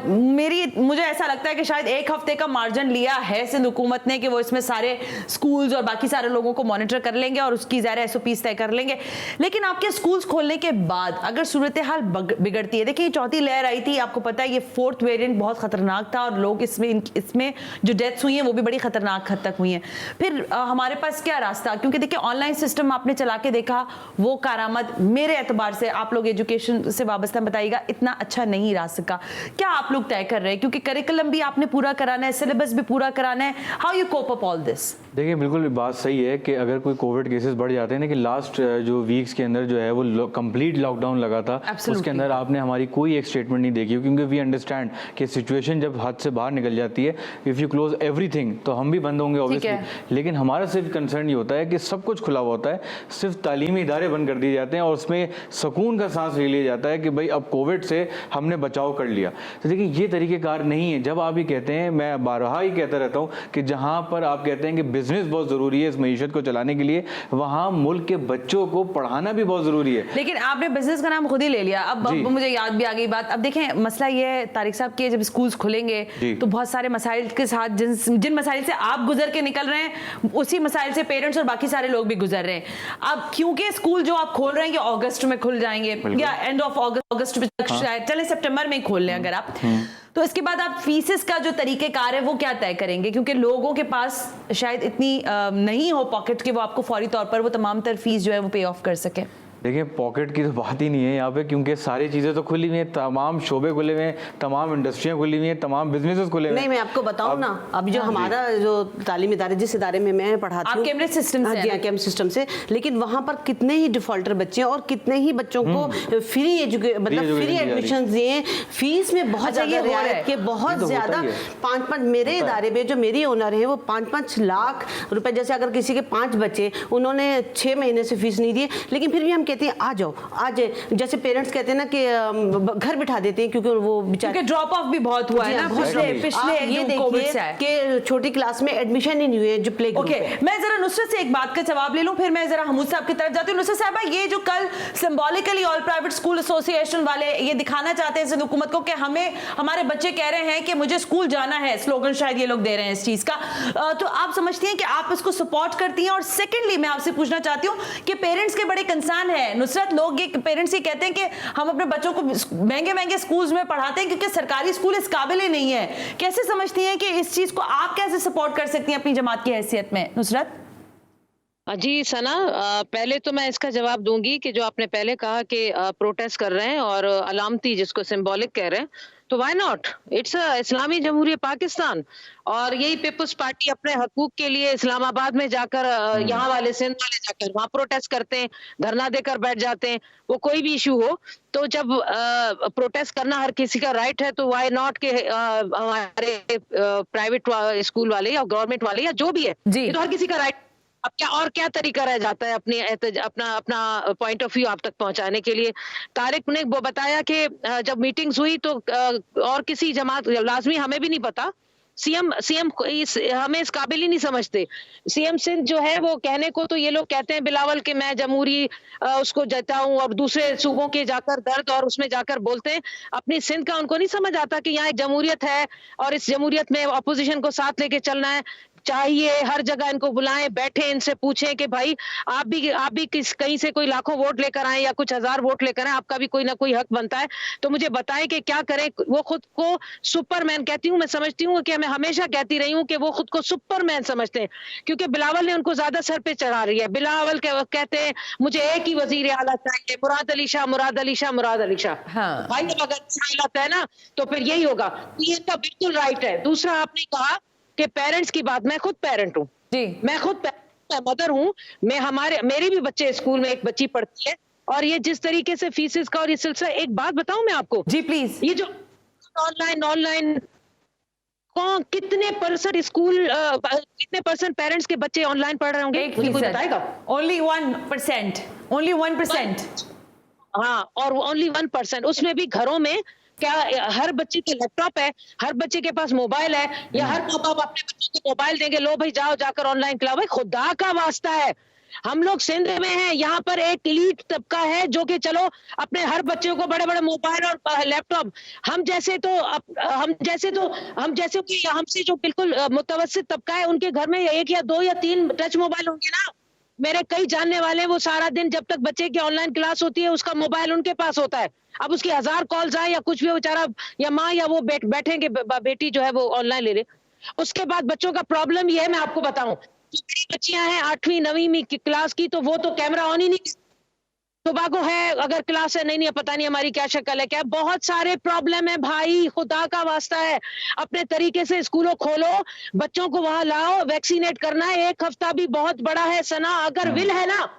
मुझे ऐसा लगता है कि शायद 1 हफ्ते का मार्जिन लिया है सिंध हुकूमत ने कि वो इसमें सारे स्कूल्स और बाकी सारे लोगों को मॉनिटर कर लेंगे और उसकी ज़ाहिर एसओपीज तय कर लेंगे। लेकिन आपके स्कूल्स खोलने के बाद अगर सूरत हाल बिगड़ती है, देखिए चौथी लहर आई थी, आपको पता है ये 4th वेरिएंट बहुत खतरनाक था और लोग इसमें जो डेथ्स हुई हैं वो भी बड़ी खतरनाक हद तक हुई हैं। फिर हमारे पास क्या रास्ता, क्योंकि देखिए ऑनलाइन सिस्टम आपने चला के देखा, वो कारामद मेरे एतबार से, आप लोग एजुकेशन से वाबस्ता बताइएगा, इतना अच्छा नहीं रह सका। क्या आप लोग तय कर रहे हैं, क्योंकि करिकुलम भी आपने पूरा कराना है, सिलेबस भी पूरा कराना है, how you cope up all this? देखिए बिल्कुल बात सही है कि अगर कोई कोविड केसेस बढ़ जाते हैं ना, कि लास्ट जो वीक्स के अंदर जो है वो कंप्लीट लॉकडाउन लगा था, उसके अंदर आपने हमारी कोई एक स्टेटमेंट नहीं देखी, क्योंकि वी अंडरस्टैंड कि सिचुएशन जब हाथ से बाहर निकल जाती है, इफ़ यू क्लोज एवरीथिंग तो हम भी बंद होंगे ऑब्वियसली। लेकिन हमारा सिर्फ कंसर्न ये होता है कि सब कुछ खुला हुआ होता है, सिर्फ तालीमी इदारे बंद कर दिए जाते हैं और उसमें सुकून का सांस ले लिया जाता है कि भाई अब कोविड से हमने बचाव कर लिया। तो देखिए ये तरीक़ेकार नहीं है। जब आप ही कहते हैं, मैं बारहा ही कहता रहता हूँ कि जहाँ पर आप कहते हैं कि बिजनेस बहुत ज़रूरी है इस मईशत को चलाने के लिए, वहाँ मुल्क के बच्चों को पढ़ाना भी बहुत ज़रूरी है। लेकिन आपने बिजनेस का नाम खुद ही ले लिया। अब मुझे याद भी आ गई बात। अब देखें मसला ये है तारिक साहब के, जब स्कूल्स खुलेंगे तो बहुत सारे मसाइल के साथ जिन मसाइल से आप गुजर के निकल रहे हैं, उसी मसाइल से पेरेंट्स और बाकी सारे लोग भी गुजर रहे हैं। अब क्योंकि स्कूल जो आप खोल रहे हैं ये अगस्त में खुल जाएंगे या एंड ऑफ अगस्त में, चले सितंबर में ही खोल लें अगर आप, तो इसके बाद आप फीसेस का जो तरीकेकार है वो क्या तय करेंगे, क्योंकि लोगों के पास शायद इतनी नहीं हो पॉकेट कि वो आपको फौरी तौर पर वो तमाम तर फीस जो है वो पे ऑफ कर सके। देखिए पॉकेट की तो बात ही नहीं है यहाँ पे, क्योंकि सारी चीज़ें तो खुली हुई हैं, तमाम शोबे खुले हुए हैं, तमाम इंडस्ट्रियाँ खुली हुई हैं, तमाम बिजनेसेस खुले हुए हैं। नहीं, मैं आपको बताऊँ ना, अभी जो हमारा जो तालीमी इदारे, जिस इदारे में मैं पढ़ाती हूँ, कैम्ब्रिज सिस्टम से, हाँ कैम्ब्रिज सिस्टम से, लेकिन वहाँ पर कितने ही डिफॉल्टर बच्चे और कितने ही बच्चों को फ्री एडमिशन दिए, फीस में बहुत ज़्यादा रियायत के, बहुत ज़्यादा 5-5 मेरे इदारे में जो मेरी ओनर है वो 5-5 लाख रुपए, जैसे अगर किसी के 5 बच्चे, उन्होंने 6 महीने से फीस नहीं दी, लेकिन फिर भी हम कहते हैं आ जाओ आज, जैसे पेरेंट्स कहते हैं ना कि घर बिठा देते हैं, क्योंकि वो बेचारे ड्रॉप ऑफ भी बहुत हुआ है ना पिछले ये देखिए कि छोटी क्लास में एडमिशन ही नहीं हुए जो प्ले ग्रुप है। मैं जरा नुसरत से एक बात का जवाब ले लूं, फिर मैं जरा हमूद साहब की तरफ जाती हूँ। नुसरत साहब, ये जो कल symbolically all private school association वाले ये दिखाना चाहते हैं सिंध हुकूमत को कि हमें, हमारे बच्चे कह रहे हैं कि मुझे स्कूल जाना है, स्लोगन शायद ये लोग दे रहे हैं इस चीज का, तो आप समझती हैं कि आप इसको सपोर्ट करती हैं? और सेकेंडली मैं आपसे पूछना चाहती हूँ कि पेरेंट्स के बड़े कंसर्न है, नुसरत, लोग ये पेरेंट्स ये कहते हैं कि हम अपने बच्चों को महंगे महंगे स्कूल्स में पढ़ाते हैं क्योंकि सरकारी स्कूल इस काबिल ही नहीं है। कैसे समझती हैं कि इस चीज को आप कैसे सपोर्ट कर सकती हैं अपनी जमात की हैसियत में? नुसरत जी सना, पहले तो मैं इसका जवाब दूंगी कि जो आपने पहले कहा कि प्रोटेस्ट कर रहे हैं और अलामती जिसको सिंबॉलिक कह रहे हैं, तो व्हाई नॉट, इट्स इस्लामी जमहूरियत पाकिस्तान, और यही पीपल्स पार्टी अपने हकूक के लिए इस्लामाबाद में जाकर, यहाँ वाले सिंध वाले जाकर वहाँ प्रोटेस्ट करते हैं, धरना देकर बैठ जाते हैं, वो कोई भी इशू हो। तो जब प्रोटेस्ट करना हर किसी का राइट है, तो व्हाई नॉट के हमारे प्राइवेट स्कूल वाले या गवर्नमेंट वाले या जो भी है, ये तो हर किसी का राइट। अब क्या तरीका रह जाता है अपना पॉइंट ऑफ व्यू आप तक पहुंचाने के लिए? तारिक ने वो बताया कि जब मीटिंग्स हुई तो और किसी जमात, लाजमी हमें भी नहीं पता, सीएम हमें इस काबिल ही नहीं समझते। सीएम सिंध जो है वो कहने को तो ये लोग कहते हैं बिलावल कि मैं जमहूरी उसको जताऊं, और दूसरे सूबों के जाकर दर्द और उसमें जाकर बोलते हैं। अपनी सिंध का उनको नहीं समझ आता कि यहाँ एक जमहूरियत है और इस जमहूरियत में अपोजिशन को साथ लेके चलना है। चाहिए, हर जगह इनको बुलाएं, बैठे, इनसे पूछें कि भाई आप भी कहीं से कोई लाखों वोट लेकर आए या कुछ हजार वोट लेकर आए, आपका भी कोई ना कोई हक बनता है, तो मुझे बताएं कि क्या करें। वो खुद को सुपरमैन कहती हूँ, मैं समझती हूँ कि मैं हमेशा कहती रही हूँ कि वो खुद को सुपरमैन समझते हैं, क्योंकि बिलावल ने उनको ज्यादा सर पे चढ़ा रही है। बिलावल कहते हैं मुझे एक ही वजीर आला चाहिए, मुराद अली शाह, मुराद अली शाह, मुराद अली शाह। हाँ। भाई अब अगर हालत है ना तो फिर यही होगा। ये इनका बिल्कुल राइट है। दूसरा, आपने कहा कि पेरेंट्स की बात, मैं खुद पेरेंट हूँ जी, मैं खुद मदर हूँ। मेरी भी बच्चे स्कूल में, एक बच्ची पढ़ती है, और ये जिस तरीके से फीसेस का और ये सिलसिला, एक बात बताऊं मैं आपको जी प्लीज। ये जो ऑनलाइन कौन कितने परसेंट स्कूल कितने परसेंट पेरेंट्स के बच्चे ऑनलाइन पढ़ रहे होंगे, मुझे कोई बताएगा? Only 1%, only 1%। हाँ, और ओनली 1%, उसमें भी घरों में क्या हर बच्चे के लैपटॉप है, हर बच्चे के पास मोबाइल है, या हर माँ बाप अपने बच्चों को मोबाइल देंगे, लो भाई जाओ जाकर ऑनलाइन क्लास। भाई खुदा का वास्ता है, हम लोग सिंध में हैं, यहाँ पर एक एलीट तबका है जो कि चलो अपने हर बच्चों को बड़े बड़े मोबाइल और लैपटॉप, हम जैसे कि हमसे जो बिल्कुल मुतवस्सित तबका है, उनके घर में 1 या 2 या 3 टच मोबाइल होंगे ना। मेरे कई जानने वाले, वो सारा दिन जब तक बच्चे की ऑनलाइन क्लास होती है उसका मोबाइल उनके पास होता है। अब उसकी 1000 कॉल्स आए या कुछ भी, बेचारा या माँ या वो बैठेंगे, बेटी जो है वो ऑनलाइन ले ले। उसके बाद बच्चों का प्रॉब्लम ये है, मैं आपको बताऊं, बच्चियां हैं 8वीं 9वीं की क्लास की, तो वो तो कैमरा ऑन ही नहीं, टोबागो है, अगर क्लास है नहीं पता नहीं हमारी क्या शक्ल है, क्या बहुत सारे प्रॉब्लम है भाई, खुदा का वास्ता है। अपने तरीके से स्कूलों खोलो, बच्चों को वहां लाओ, वैक्सीनेट करना है। 1 हफ्ता भी बहुत बड़ा है सना, अगर विल है ना।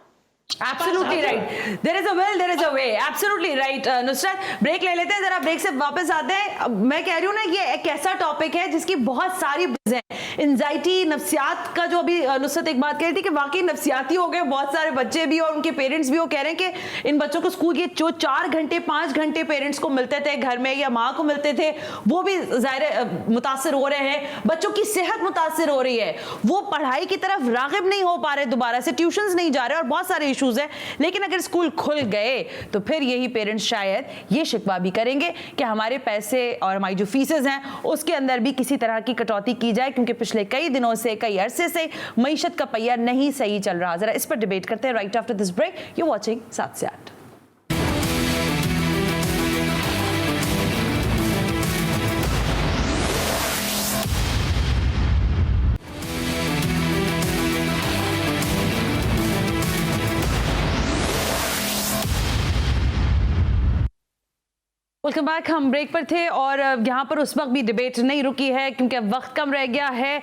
Absolutely right. There is a will, there is a way. Absolutely right. Nusrat, break ले लेते हैं, जरा ब्रेक से वापस आते हैं। अब मैं कह रही हूँ ना, ये एक ऐसा टॉपिक है जिसकी बहुत सारी वजह है। एंजाइटी, नफ्सियात का जो अभी नुसरत एक बात कह रही थी कि वाकई नफ्सियाती हो गए बहुत सारे बच्चे भी, और उनके पेरेंट्स भी। वो कह रहे हैं कि इन बच्चों को स्कूल के जो 4 घंटे 5 घंटे पेरेंट्स को मिलते थे घर में या माँ को मिलते थे, वो भी ज़ाहिर मुतासर हो रहे हैं। बच्चों की सेहत मुतासर हो रही है, वो पढ़ाई की तरफ रागिब नहीं हो पा रहे, दोबारा से ट्यूशंस नहीं जा रहे, और बहुत सारे इश्यूज है। लेकिन अगर स्कूल खुल गए तो फिर यही पेरेंट्स शायद ये शिकवा भी करेंगे कि हमारे पैसे और हमारी जो फीसेस हैं उसके अंदर भी किसी तरह की कटौती की जाए, क्योंकि पिछले कई दिनों से, कई अरसे से मईशत का पहिया नहीं सही चल रहा। जरा इस पर डिबेट करते हैं right after this break. You watching 7 से 8। Welcome back. हम ब्रेक पर थे और यहाँ पर उस वक्त भी डिबेट नहीं रुकी है क्योंकि अब वक्त कम रह गया है।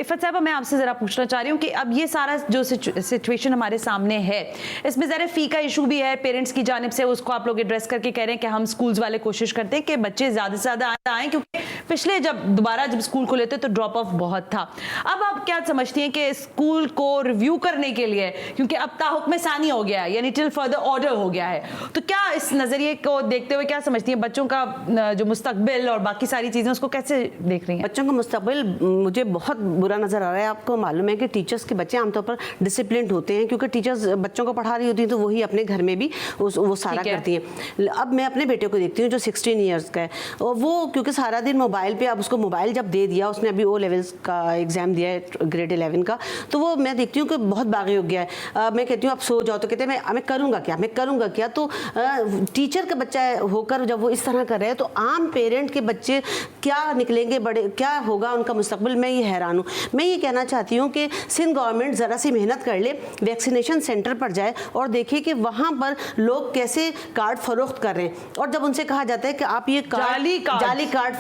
इफ़त साहबा, मैं आपसे ज़रा पूछना चाह रही हूँ कि अब ये सारा जो सिचुएशन हमारे सामने है, इसमें ज़रा फ़ी का इशू भी है पेरेंट्स की जानिब से, उसको आप लोग एड्रेस करके कह रहे हैं कि हम स्कूल्स वाले कोशिश करते हैं कि बच्चे ज़्यादा से ज़्यादा आएँ, क्योंकि पिछले दोबारा जब स्कूल खुले थे तो ड्रॉप ऑफ बहुत था। अब आप क्या समझती हैं कि स्कूल को रिव्यू करने के लिए, क्योंकि अब ताहुक्म सानी हो गया है, यानी टिल फर्दर ऑर्डर हो गया है, तो क्या इस नज़रिए को देखते हुए क्या समझती हैं बच्चों का जो मुस्तकबिल और बाकी सारी चीज़ें, उसको कैसे देख रही हैं? बच्चों का मुस्तकबिल मुझे बहुत बुरा नज़र आ रहा है। आपको मालूम है कि टीचर्स के बच्चे आमतौर पर डिसिप्लिन्ड होते हैं, क्योंकि टीचर्स बच्चों को पढ़ा रही होती हैं तो वही अपने घर में भी वो सारा करती हैं। अब मैं अपने बेटे को देखती हूँ जो 16 ईयर्स का है, और वो क्योंकि सारा दिन मोबाइल पे, अब उसको मोबाइल जब दे दिया, उसने अभी O लेवल्स का एग्ज़ाम दिया है ग्रेड 11 का, तो वो मैं देखती हूँ कि बहुत बागी हो गया है। मैं कहती हूँ आप सो जाओ, तो कहते हैं मैं करूँगा क्या। तो टीचर का बच्चा होकर जब वो इस तरह कर रहे हैं तो आम पेरेंट के बच्चे क्या निकलेंगे, बड़े क्या होगा उनका मुस्तकबिल। मैं ये हैरान हूँ। मैं ये कहना चाहती हूँ कि सिंध गवर्नमेंट ज़रा सी मेहनत कर ले, वैक्सीनेशन सेंटर पर जाए और देखे कि वहाँ पर लोग कैसे कार्ड फरोख्त कर रहे हैं, और जब उनसे कहा जाता है कि आप ये जाली कार्ड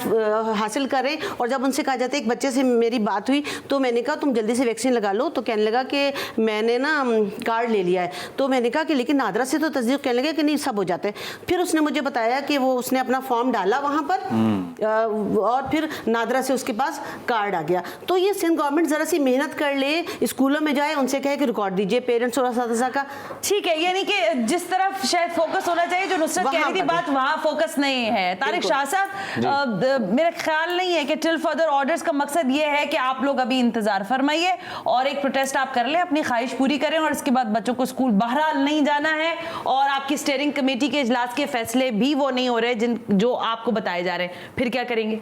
हासिल करें, और जब उनसे कहा जाता है, एक बच्चे से मेरी बात हुई तो मैंने कहा तुम जल्दी से वैक्सीन लगा लो, तो कहने लगा कि मैंने ना कार्ड ले लिया है। तो मैंने कहा कि लेकिन नादरा से तो तस्दीक, कहने लगा कि नहीं सब हो जाता है। फिर उसने मुझे बताया कि वो उसने अपना फॉर्म डाला वहाँ पर और फिर नादरा से उसके पास कार्ड आ गया। तो ये सिंध गवर्नमेंट ज़रा सी मेहनत कर ले, स्कूलों में जाए, उनसे कहे कि रिकॉर्ड दीजिए पेरेंट्स और असातिज़ा का। ठीक है, यानी कि जिस तरफ शायद फोकस होना चाहिए, जो नुसरत कह रही थी बात, वहाँ फोकस नहीं है। तारिक शाह साहब, मेरा ख्याल नहीं है कि टिल फर्दर ऑर्डर्स का मकसद ये है कि आप लोग अभी इंतजार फरमाइए और एक प्रोटेस्ट आप कर लें, अपनी ख्वाहिश पूरी करें, और इसके बाद बच्चों को स्कूल बहरहाल नहीं जाना है, और आपकी स्टीयरिंग कमेटी के इजलास के फैसले भी वो नहीं हो रहे जो आपको बताए जा रहे हैं, फिर क्या करेंगे?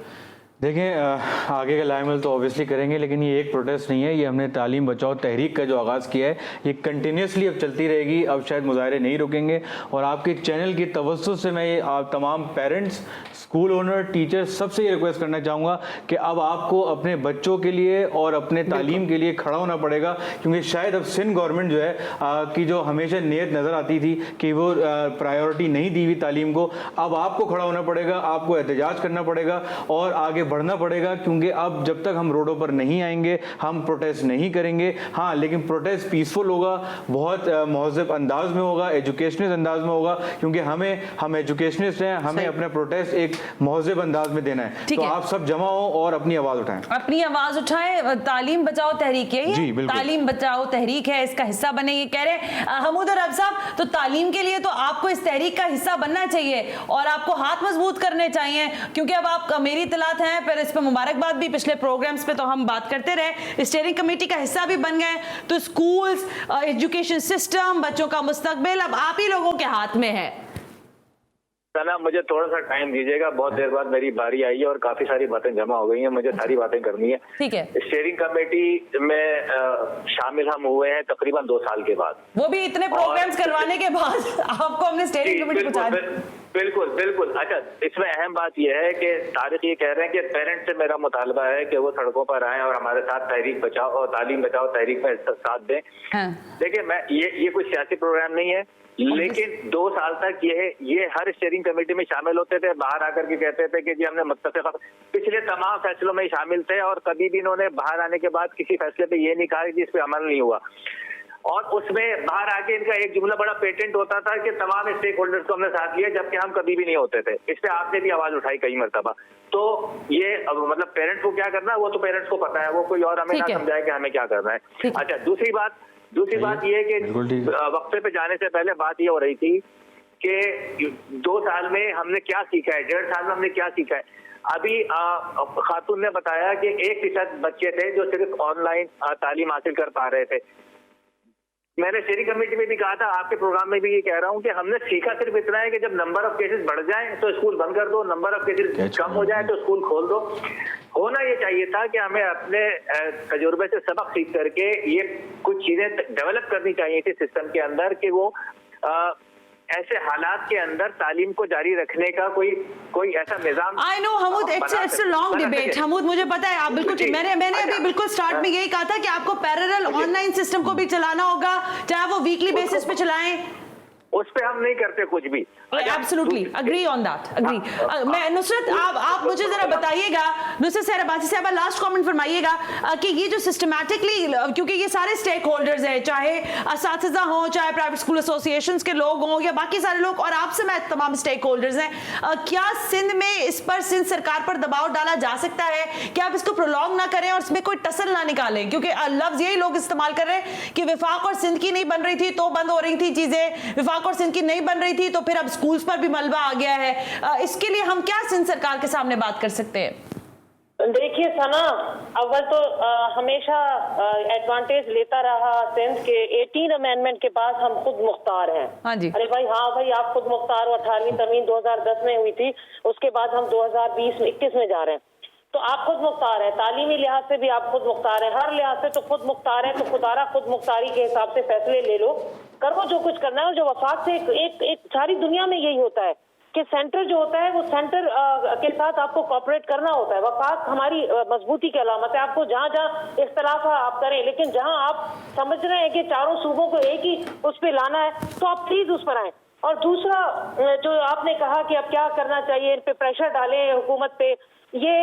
देखिए आगे का लाइमल तो ऑब्वियसली करेंगे, लेकिन ये एक प्रोटेस्ट नहीं है, ये हमने तालीम बचाओ तहरीक का जो आगाज़ किया है ये कंटिन्यूसली अब चलती रहेगी। अब शायद मुजाहरे नहीं रुकेंगे और आपके चैनल की तवज्जो से मैं आप तमाम पेरेंट्स, स्कूल ओनर, टीचर सबसे ये रिक्वेस्ट करना चाहूँगा कि अब आपको अपने बच्चों के लिए और अपने तालीम के लिए खड़ा होना पड़ेगा, क्योंकि शायद अब सिंध गवर्नमेंट जो है की जो हमेशा नीयत नज़र आती थी कि वो प्रायोरिटी नहीं दी हुई तालीम को, अब आपको खड़ा होना पड़ेगा, आपको एहतजाज करना पड़ेगा और आगे बढ़ना पड़ेगा, क्योंकि अब जब तक हम रोडों पर नहीं आएंगे हम प्रोटेस्ट नहीं करेंगे। हाँ, लेकिन प्रोटेस्ट पीसफुल होगा, बहुत महज़ब अंदाज में होगा, एजुकेशनिस्ट अंदाज में होगा, क्योंकि हम एजुकेशनिस्ट हैं, हमें अपना प्रोटेस्ट एक महज़ब अंदाज में देना है। तो आप सब जमा हो और अपनी आवाज़ उठाएं, अपनी आवाज़ उठाएं। तालीम बचाओ तहरीक है ये, तालीम बचाओ तहरीक है, इसका हिस्सा बने ये कह रहे हमूद और अब साहब। तो तालीम के लिए तो आपको इस तहरीक का हिस्सा बनना चाहिए और आपको हाथ मजबूत करने चाहिए, क्योंकि अब आप मेरी इत्तलात हैं, फिर इस पर मुबारकबाद भी। पिछले प्रोग्राम्स पे तो हम बात करते रहे, स्टीयरिंग कमेटी का हिस्सा भी बन गए। तो स्कूल्स, एजुकेशन सिस्टम, बच्चों का मुस्तकबिल अब आप ही लोगों के हाथ में है। सना, मुझे थोड़ा सा टाइम दीजिएगा, बहुत देर बाद मेरी बारी आई है और काफी सारी बातें जमा हो गई हैं, मुझे सारी बातें करनी है। ठीक है। स्टीयरिंग कमेटी में शामिल हम हुए हैं तकरीबन 2 साल के बाद, वो भी इतने प्रोग्राम्स करवाने के बाद आपको हमने स्टीयरिंग कमेटी पहुंचा दी। बिल्कुल बिल्कुल। अच्छा, इसमें अहम बात यह है कि तारिक ये कह रहे हैं कि पेरेंट्स से मेरा मुतालबा है कि वो सड़कों पर आएं और हमारे साथ तहरीक बचाओ और तालीम बचाओ तहरीक में साथ दें। देखिए, मैं ये कोई सियासी प्रोग्राम नहीं है, लेकिन 2 साल तक ये हर स्टीयरिंग कमेटी में शामिल होते थे, बाहर आकर के कहते थे कि जी हमने मुत्तफ़िक़ा, पिछले तमाम फैसलों में शामिल थे और कभी भी इन्होंने बाहर आने के बाद किसी फैसले पे ये नहीं कहा कि इस पे अमल नहीं हुआ। और उसमें बाहर आके इनका एक जुमला बड़ा पेटेंट होता था कि तमाम स्टेक होल्डर्स को हमने साथ लिया, जबकि हम कभी भी नहीं होते थे। इस पे आपने भी आवाज उठाई कई मरतबा। तो ये मतलब पेरेंट्स को क्या करना है वो तो पेरेंट्स को पता है, वो कोई और हमें ना समझाए कि हमें क्या करना है। अच्छा, दूसरी बात ये है कि वक्फे पे जाने से पहले बात ये हो रही थी कि 2 साल में हमने क्या सीखा है, 1.5 साल में हमने क्या सीखा है। अभी खातून ने बताया कि 1% बच्चे थे जो सिर्फ ऑनलाइन तालीम हासिल कर पा रहे थे। मैंने स्टीयरिंग कमेटी में भी कहा था, आपके प्रोग्राम में भी ये कह रहा हूँ कि हमने सीखा सिर्फ इतना है कि जब नंबर ऑफ केसेस बढ़ जाए तो स्कूल बंद कर दो, नंबर ऑफ केसेस कम हो जाए तो स्कूल खोल दो। होना ये चाहिए था कि हमें अपने तजुर्बे से सबक सीख करके ये कुछ चीजें डेवलप करनी चाहिए थी सिस्टम के अंदर, कि वो ऐसे हालात के अंदर तालीम को जारी रखने का कोई ऐसा निजाम। I know Hamood, it's a long debate. Hamood, मुझे पता है आप बिल्कुल, मैंने अभी बिल्कुल स्टार्ट में यही कहा था कि आपको पैरेलल ऑनलाइन सिस्टम को भी चलाना होगा, चाहे वो वीकली बेसिस पे चलाएं, उस पे हम नहीं करते कुछ भी। Absolutely agree on that, agree. मैं नुसरत, आप मुझे जरा बताइएगा, नुसरत सहराबाजी साहब लास्ट कमेंट फरमाइएगा कि ये जो सिस्टमैटिकली, क्योंकि ये सारे स्टेक होल्डर्स हैं, चाहे असातिज़ा हों, चाहे प्राइवेट स्कूल एसोसिएशंस के लोग हों या बाकी सारे लोग, और आपसे मैं तमाम स्टेक होल्डर्स हैं, क्या सिंध में इस पर सिंध सरकार पर दबाव डाला जा सकता है कि आप इसको प्रोलॉन्ग ना करें और इसमें कोई टसल ना निकालें? क्योंकि लफ्ज यही लोग इस्तेमाल कर रहे हैं कि विफाक और सिंध की नहीं बन रही थी तो बंद हो रही थी चीजें, विफाक और सिंध की नहीं बन रही थी तो फिर अब स्कूल्स पर भी मलबा आ गया है। इसके लिए हम क्या सिंध सरकार के सामने बात कर सकते हैं? देखिए सना, अव्वल तो हमेशा एडवांटेज लेता रहा सिंध के 18 अमेंडमेंट के बाद हम खुद मुख्तार हैं। हाँ जी। अरे भाई, हाँ भाई, आप खुद मुख्तार हो। 18वीं तरमीम 2010 में हुई थी, उसके बाद हम 2020-21 में जा रहे हैं, तो आप खुद मुख्तार हैं। तालीमी लिहाज से भी आप खुद मुख्तार हैं, हर लिहाज से तो खुद मुख्तार है। तो खुदारा खुद मुख्तारी के हिसाब से फैसले ले लो, करो जो कुछ करना है। जो वफाक से एक सारी दुनिया में यही होता है कि सेंटर जो होता है वो सेंटर के साथ आपको कोऑपरेट करना होता है। वफाक हमारी मजबूती की अलामत है। आपको जहाँ जहाँ इख्तलाफ आप करें, लेकिन जहाँ आप समझ रहे हैं कि चारों सूबों को एक ही उस पर लाना है तो आप प्लीज उस पर आए। और दूसरा जो आपने कहा कि अब क्या करना चाहिए, इन पे प्रेशर डालें हुकूमत पे, ये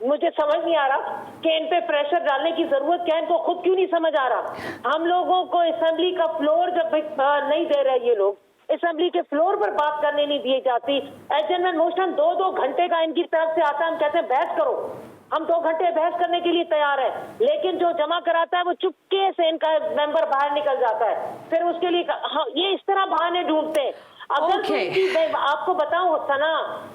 मुझे समझ नहीं आ रहा कि इन पे प्रेशर डालने की जरूरत क्या है। इनको खुद क्यों नहीं समझ आ रहा? हम लोगों को असेंबली का फ्लोर जब नहीं दे रहे ये लोग, असेंबली के फ्लोर पर बात करने नहीं दी जाती। एडजमेंट मोशन 2-2 घंटे का इनकी तरफ से आता है, हम कहते हैं बहस करो, हम 2 घंटे बहस करने के लिए तैयार है, लेकिन जो जमा कराता है वो चुपके से इनका मेंबर बाहर निकल जाता है। फिर उसके लिए ये इस तरह बहाने ढूंढते हैं। अगर तो आपको बताऊं सना,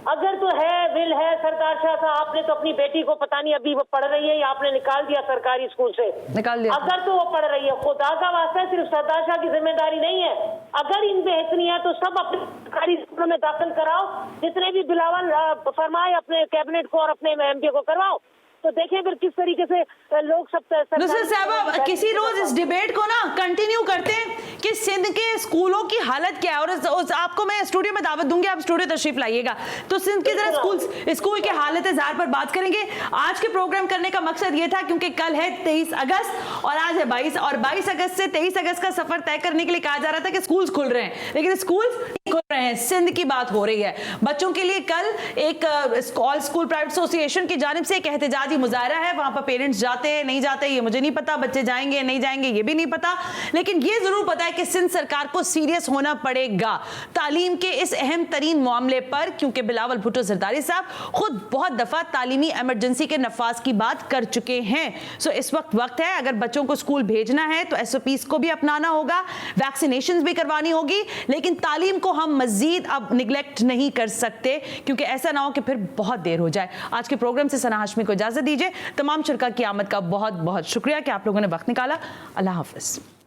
अगर तो है विल है सरदार शाह साहब, आपने तो अपनी बेटी को पता नहीं अभी वो पढ़ रही है या आपने निकाल दिया सरकारी स्कूल से, निकाल दिया। अगर तो वो पढ़ रही है, खुदा का वास्ता सिर्फ सरदार शाह की जिम्मेदारी नहीं है, अगर इन बेहतरी है तो सब अपने सरकारी स्कूलों में दाखिल कराओ, जितने भी बिलावल फरमाए अपने कैबिनेट को और अपने एमपी को करवाओ, तो देखें फिर किस तरीके से लोग सब नुसरत साहब किसी रोज इस डिबेट को ना कंटिन्यू करते हैं कि सिंध के स्कूलों की हालत क्या है, और आपको मैं स्टूडियो में दावत दूंगी, आप स्टूडियो तशरीफ लाइएगा तो सिंध की जरा स्कूल के हालत ज़ाहिर पर बात करेंगे। आज के प्रोग्राम करने का मकसद ये था क्योंकि कल है 23 अगस्त और आज है 22, और 22 अगस्त से 23 अगस्त का सफर तय करने के लिए कहा जा रहा था कि स्कूल खुल रहे हैं, लेकिन स्कूल नहीं खुल रहे हैं। सिंध की बात हो रही है। बच्चों के लिए कल एक ऑल स्कूल प्राइवेट एसोसिएशन की जानिब से एक एहतजाजी मुजाहरा है, वहां पर पेरेंट्स जाते हैं नहीं जाते ये मुझे नहीं पता, बच्चे जाएंगे नहीं जाएंगे ये भी नहीं पता, लेकिन ये जरूर पता है कि सिंध सरकार को सीरियस होना पड़ेगा तालीम के इस अहम तरीन मामले पर, क्योंकि बिलावल भुट्टो जरदारी साहब खुद बहुत दफा तालीमी इमरजेंसी के नफाज की बात कर चुके हैं। सो इस वक्त है, अगर बच्चों को स्कूल भेजना है तो SOPs को भी अपनाना होगा, वैक्सीनेशन भी करवानी होगी, लेकिन तालीम को हम मजीद अब निगलेक्ट नहीं कर सकते क्योंकि ऐसा ना हो कि फिर बहुत देर हो जाए। आज के प्रोग्राम से सना हाशमी को इजाजत दीजिए। तमाम शुरा की आमद का बहुत बहुत शुक्रिया कि आप लोगों ने वक्त निकाला। अल्लाह हाफिज।